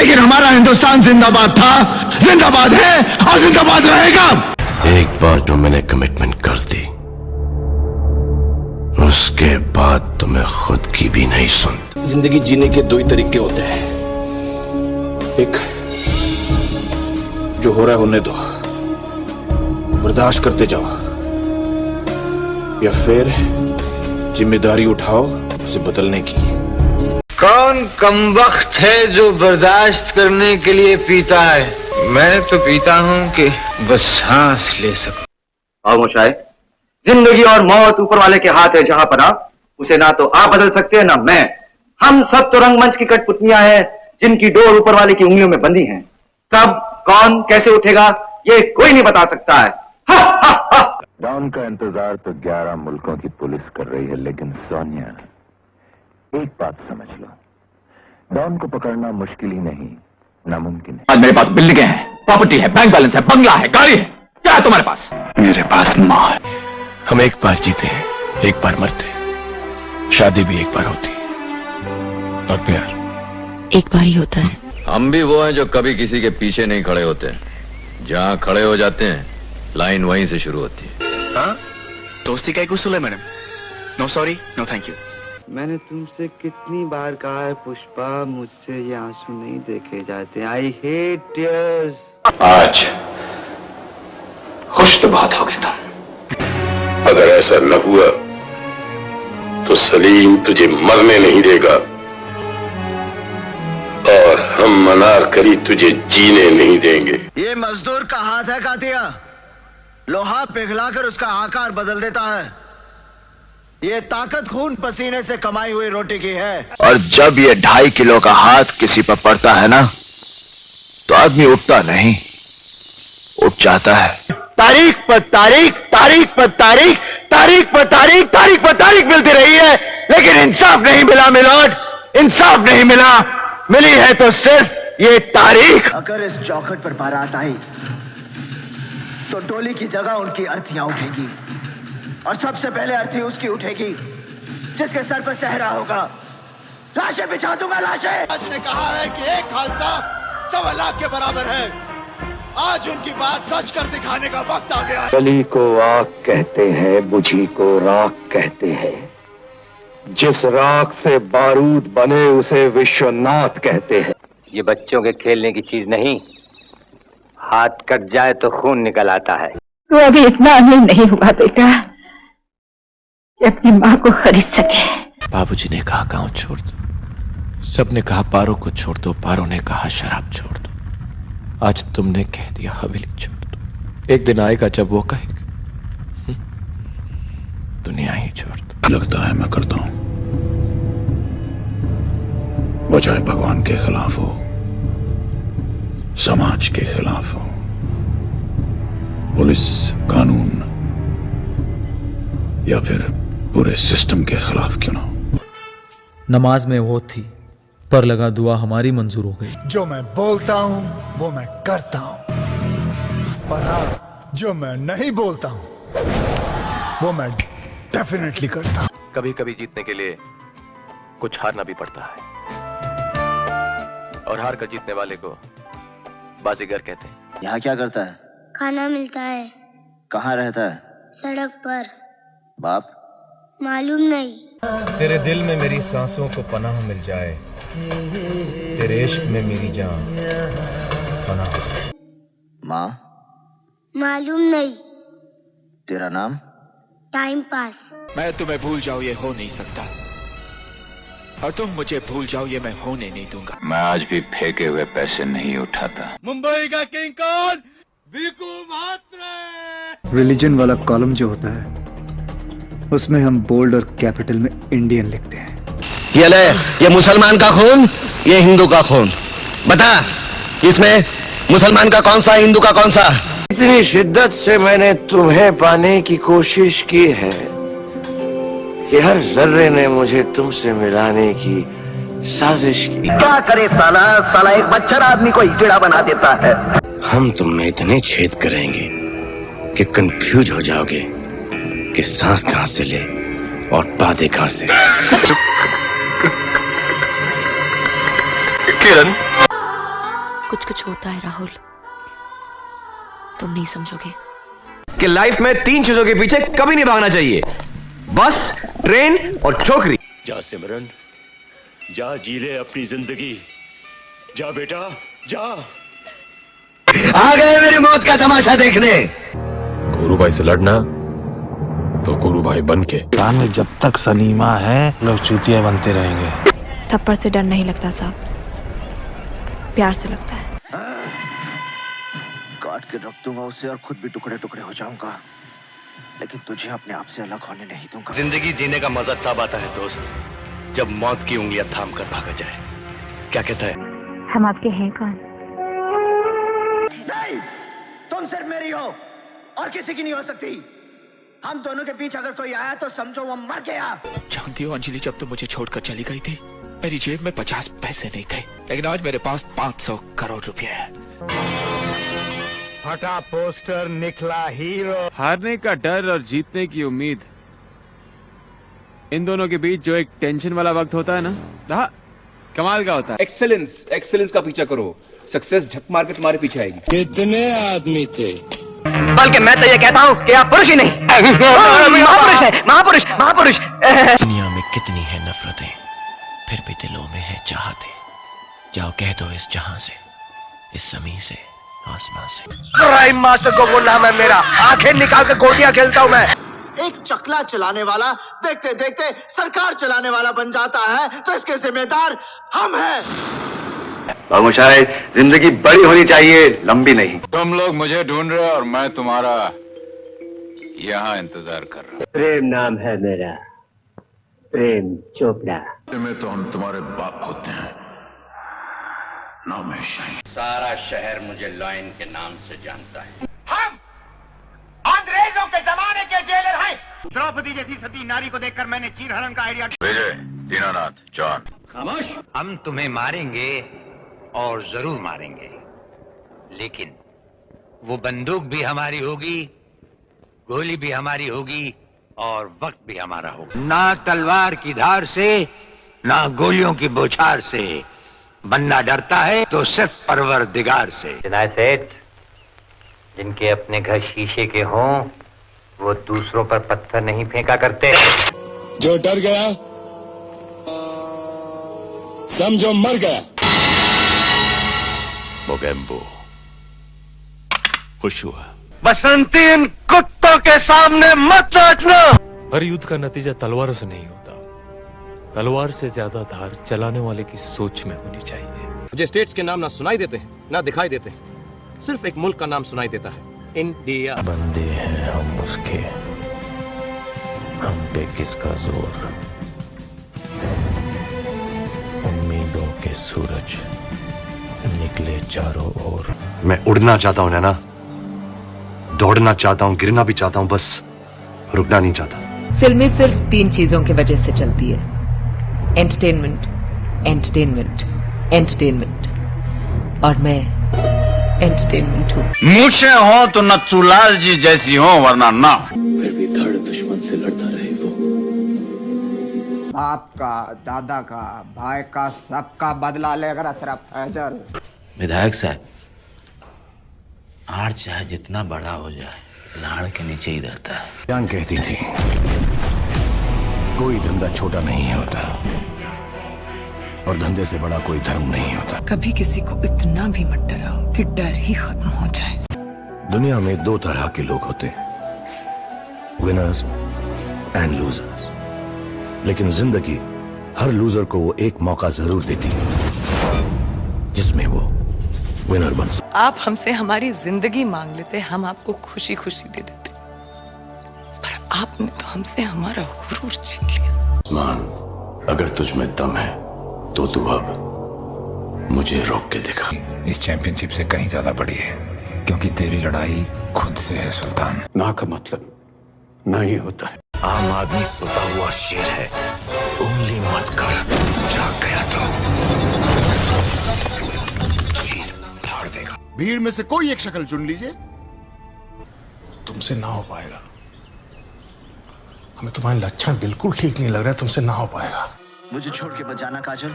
लेकिन हमारा हिंदुस्तान जिंदाबाद था, जिंदाबाद है और जिंदाबाद रहेगा। एक बार जो मैंने कमिटमेंट कर दी, उसके बाद तो मैं खुद की भी नहीं सुनता। जिंदगी जीने के दो ही तरीके होते हैं, एक जो हो रहा है होने दो, बर्दाश्त करते जाओ, या फिर जिम्मेदारी उठाओ उसे बदलने की। कौन कमबख्त है जो बर्दाश्त करने के लिए पीता है? मैं तो पीता हूं कि बस सांस ले सकूं। खामोश है। जिंदगी और मौत ऊपर वाले के हाथ है जहां पना, उसे ना तो आप बदल सकते हैं ना मैं। हम सब तो रंगमंच की कठपुतलियां हैं जिनकी डोर ऊपर वाले की उंगलियों में बंधी है। कब कौन कैसे उठेगा ये कोई नहीं बता सकता है। हा, हा, हा। डॉन का इंतजार तो 11 मुल्कों की पुलिस कर रही है, लेकिन सोनिया, एक बात समझ लो, डॉन को पकड़ना मुश्किल ही नहीं, नामुमकिन है। आज मेरे पास बिल्डिंगें हैं, प्रॉपर्टी है, बैंक बैलेंस है, बंगला है, गाड़ी है। क्या है तुम्हारे पास? मेरे पास माँ है। हम एक बार जीते हैं, एक बार मरते हैं, शादी भी एक बार होती है, और प्यार एक बार ही होता है। हम भी वो हैं जो कभी किसी के पीछे नहीं खड़े होते, जहां खड़े हो जाते हैं लाइन वहीं से शुरू होती है। हाँ? दोस्ती का एक उसूल है madam, no sorry no thank you. मैंने तुमसे कितनी बार कहा है पुष्पा, मुझसे ये आंसू नहीं देखे जाते। I hate tears. आज खुश तो बात होगी तुम। अगर ऐसा न हुआ तो सलीम तुझे मरने नहीं देगा, और हम अनारकली तुझे जीने नहीं देंगे। ये मजदूर का हाथ है कातिया, लोहा पिघलाकर उसका आकार बदल देता है। ये ताकत खून पसीने से कमाई हुई रोटी की है। और जब ये 2.5 किलो का हाथ किसी पर पड़ता है ना, तो आदमी उठता नहीं, उठ जाता है। तारीख पर तारीख, तारीख पर तारीख, तारीख पर तारीख, तारीख पर तारीख मिलती रही है, लेकिन इंसाफ नहीं मिला मिलोड, इंसाफ नहीं मिला। मिली है तो सिर्फ ये तारीख। अगर इस चौखट पर बारात आई तो डोली की जगह उनकी अर्थियां उठेगी, और सबसे पहले अर्थी उसकी उठेगी जिसके सर पर सहरा होगा। लाशें बिछा दूंगा, लाशें। आज ने कहा है कि एक खालसा 1.25 लाख के बराबर है। आज उनकी बात सच कर दिखाने का वक्त आ गया है। जली को आग कहते हैं, बुझी को राख कहते हैं, जिस राख से बारूद बने उसे विश्वनाथ कहते हैं। ये बच्चों के खेलने की चीज नहीं, हाथ कट जाए तो खून निकल आता है। तो अभी इतना अमीर नहीं हुआ बेटा कि अपनी माँ को खरीद सके। बाबूजी ने कहा गांव छोड़ दो, सबने कहा पारो को छोड़ दो, पारो ने कहा शराब छोड़ दो, आज तुमने कह दिया हवेली छोड़ दो। एक दिन आएगा जब वो कहेगा दुनिया ही छोड़ दो। लगता है मैं करता हूं, वो चाहे भगवान के खिलाफ हो, समाज के खिलाफ हो, पुलिस कानून या फिर पूरे सिस्टम के खिलाफ क्यों ना हो। नमाज में वो थी, पर लगा दुआ हमारी मंजूर हो गई। जो मैं बोलता हूं वो मैं करता हूं, पर हाँ, जो मैं नहीं बोलता हूं वो मैं डेफिनेटली करता हूं। कभी कभी जीतने के लिए कुछ हारना भी पड़ता है, और हार कर जीतने वाले को बाजीगर कहते हैं। यहाँ क्या करता है? खाना मिलता है। कहाँ रहता है? सड़क पर। बाप? मालूम नहीं। तेरे दिल में मेरी सांसों को पनाह मिल जाए, तेरे इश्क में मेरी जान फना हो जाए। माँ? मालूम नहीं। तेरा नाम? Time pass. मैं तुम्हें भूल जाऊं ये हो नहीं सकता, और तुम मुझे भूल जाओ ये मैं होने नहीं दूंगा। मैं आज भी फेंके हुए पैसे नहीं उठाता। मुंबई का किंग कौन? वीकू म्हात्रे। रिलीजन वाला कॉलम जो होता है उसमें हम बोल्ड और कैपिटल में इंडियन लिखते हैं। ये ले, ये मुसलमान का खून, ये हिंदू का खून। बता इसमें मुसलमान का कौन सा, हिंदू का कौन सा? इतनी शिद्दत से मैंने तुम्हें पाने की कोशिश की है कि हर जर्रे ने मुझे तुमसे मिलाने की साजिश की। क्या करे साला, साला एक बच्चर आदमी को हिजड़ा बना देता है। हम तुम में इतने छेद करेंगे कि कंफ्यूज हो जाओगे कि सांस कहां से ले और बातें कहां से। किरण, कुछ कुछ होता है राहुल, तुम नहीं समझोगे। कि लाइफ में 3 चीजों के पीछे कभी नहीं भागना चाहिए, बस, ट्रेन और छोकरी। जा सिमरन, जा जी ले अपनी जिंदगी, जा बेटा जा। आ गए मेरी मौत का तमाशा देखने। गुरु भाई से लड़ना तो गुरु भाई बन के। में जब तक सनीमा है लोग चूतिया बनते रहेंगे। थप्पड़ से डर नहीं लगता साहब, प्यार से लगता है। काट के रख दूंगा उसे और खुद भी टुकड़े टुकड़े हो जाऊंगा, लेकिन तुझे अपने आप से अलग होने नहीं दूंगा। जिंदगी जीने का मजा तब आता है दोस्त, जब मौत की उंगलियां थाम कर भागा जाए। क्या कहता है? हम आपके हैं कौन? नहीं, तुम सिर्फ मेरी हो और किसी की नहीं हो सकती। हम दोनों के बीच अगर कोई आया तो समझो वो मर गया। जानती हो अंजलि, जब तुम मुझे छोड़कर चली गई थी मेरी जेब में 50 पैसे नहीं थे, लेकिन आज मेरे पास 500 करोड़ रुपए है। फटा पोस्टर निकला हीरो। हारने का डर और जीतने की उम्मीद, इन दोनों के बीच जो एक टेंशन वाला वक्त होता है ना, हाँ, कमाल का होता है। एक्सेलेंस, एक्सेलेंस का पीछा करो, सक्सेस झक मार के तुम्हारे पीछे आएगी। कितने आदमी थे? बल्कि मैं तो ये कहता हूँ कि आप पुरुष ही नहीं, महापुरुष है, महापुरुष, महापुरुष। दुनिया में कितनी है नफरतें, फिर भी दिलों में है चाहते। जाओ कह दो इस जहां से, इस जमीन से, आसमां से। क्राइम मास्टर को वो नाम है मेरा, आंखें निकाल के गोटियां खेलता हूँ मैं। एक चकला चलाने वाला देखते देखते सरकार चलाने वाला बन जाता है, तो इसके जिम्मेदार हम हैं। बाबूशाही, जिंदगी बड़ी होनी चाहिए, लंबी नहीं। तुम लोग मुझे ढूंढ रहे हो और मैं तुम्हारा यहाँ इंतजार कर रहा हूँ। प्रेम नाम है मेरा, प्रेम चोपड़ा। में तो हम तुम्हारे बाप होते हैं, नाम है शाही। सारा शहर मुझे लॉयन के नाम से जानता है। हम अंग्रेजों के जमाने के जेलर हैं। द्रौपदी जैसी सती नारी को देखकर मैंने चीरहरण का आइडिया। विजय, दीनानाथ, जॉन। खामोश। हम तुम्हें मारेंगे और जरूर मारेंगे, लेकिन वो बंदूक भी हमारी होगी, गोली भी हमारी होगी और वक्त भी हमारा होगा। ना तलवार की धार से, ना गोलियों की बौछार से। बनना डरता है तो सिर्फ परवरदिगार से। जनाब सेठ, जिनके अपने घर शीशे के हों वो दूसरों पर पत्थर नहीं फेंका करते। जो डर गया समझो मर गया। मोगेम्बो खुश हुआ। बसंती, इन कुत्तों के सामने मत नाचना। हर युद्ध का नतीजा तलवारों से नहीं होता, तलवार से ज्यादा धार चलाने वाले की सोच में होनी चाहिए। मुझे स्टेट्स के नाम ना सुनाई देते ना दिखाई देते, सिर्फ एक मुल्क का नाम सुनाई देता है, इंडिया। बंदे हैं हम उसके, हम पे किसका जोर। उम्मीदों के सूरज निकले चारों ओर। मैं उड़ना चाहता हूँ नैना, दौड़ना चाहता हूँ, गिरना भी चाहता हूँ, बस रुकना नहीं चाहता। फिल्में सिर्फ 3 चीजों की वजह से चलती है, एंटरटेनमेंट, एंटरटेनमेंट, एंटरटेनमेंट, और मैं एंटरटेनमेंट हूँ। मूछें हो तो नथुलाल जी जैसी हो, वरना ना। फिर भी धड़ दुश्मन से लड़ता रहे वो। बाप का, दादा का, भाई का, सबका बदला लेकर तेरा फैजल। विधायक साहब, आड़ चाहे जितना बड़ा हो जाए, लाड़ के नीचे ही रहता है। जान कहती थी कोई धंधा छोटा नहीं होता और धंधे से बड़ा कोई धर्म नहीं होता। कभी किसी को इतना भी मत डराओ कि डर ही खत्म हो जाए। दुनिया में 2 तरह के लोग होते हैं, विनर्स एंड लूजर्स। लेकिन जिंदगी हर लूजर को वो एक मौका जरूर देती है जिसमें वो विनर बन सकते। आप हमसे हमारी जिंदगी मांग लेते, हम आपको खुशी खुशी दे देते, पर आपने तो हमसे हमारा गुरूर छीन लिया। उस्मान, अगर तुझ में दम है तो तू अब मुझे रोक के दिखा। इस चैंपियनशिप से कहीं ज्यादा बड़ी है, क्योंकि तेरी लड़ाई खुद से है सुल्तान। ना का मतलब ना ही होता है। आम आदमी सोता हुआ शेर है, उंगली मत कर, जाग गया तो चीर फाड़ देगा। भीड़ में से कोई एक शक्ल चुन लीजिए। तुमसे ना हो पाएगा, हमें तुम्हारे लक्षण बिल्कुल ठीक नहीं लग रहा है, तुमसे ना हो पाएगा। मुझे छोड़ के मत जाना काजल,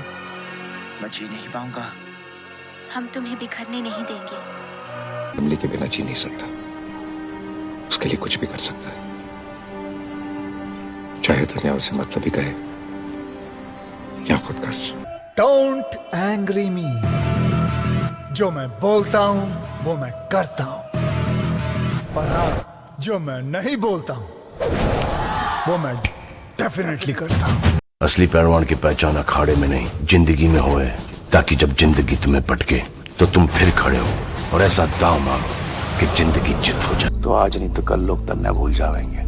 मैं जी नहीं पाऊंगा। हम तुम्हें बिखरने नहीं देंगे। इमली के बिना जी नहीं सकता, उसके लिए कुछ भी कर सकता है, चाहे दुनिया उसे मतलब ही कहे या खुद कर। डोंट एंग्री मी। जो मैं बोलता हूं वो मैं करता हूं, पर हाँ, जो मैं नहीं बोलता हूं वो मैं डेफिनेटली करता हूं। असली पहलवान की पहचान अखाड़े में नहीं, जिंदगी में होए, ताकि जब जिंदगी तुम्हें पटके तो तुम फिर खड़े हो और ऐसा दांव मारो कि जिंदगी जित हो जाए। तो आज नहीं तो कल लोग तन्ना भूल जाएंगे।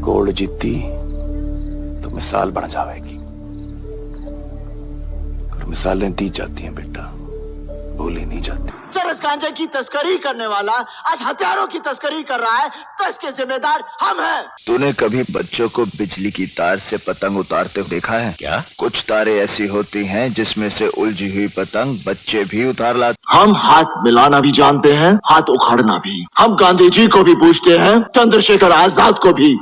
गोल्ड जीती तो मिसाल बन जाएगी, और मिसालें दी जाती हैं बेटा, भूली नहीं जाती। चरस गांजे की तस्करी करने वाला आज हथियारों की तस्करी कर रहा है, तो इसके जिम्मेदार हम हैं। तूने कभी बच्चों को बिजली की तार से पतंग उतारते हुए देखा है क्या? कुछ तारें ऐसी होती हैं जिसमें से उलझी हुई पतंग बच्चे भी उतार लाते। हम हाथ मिलाना भी जानते हैं, हाथ उखाड़ना भी। हम गांधी जी को भी पूछते हैं, चंद्रशेखर आजाद को भी।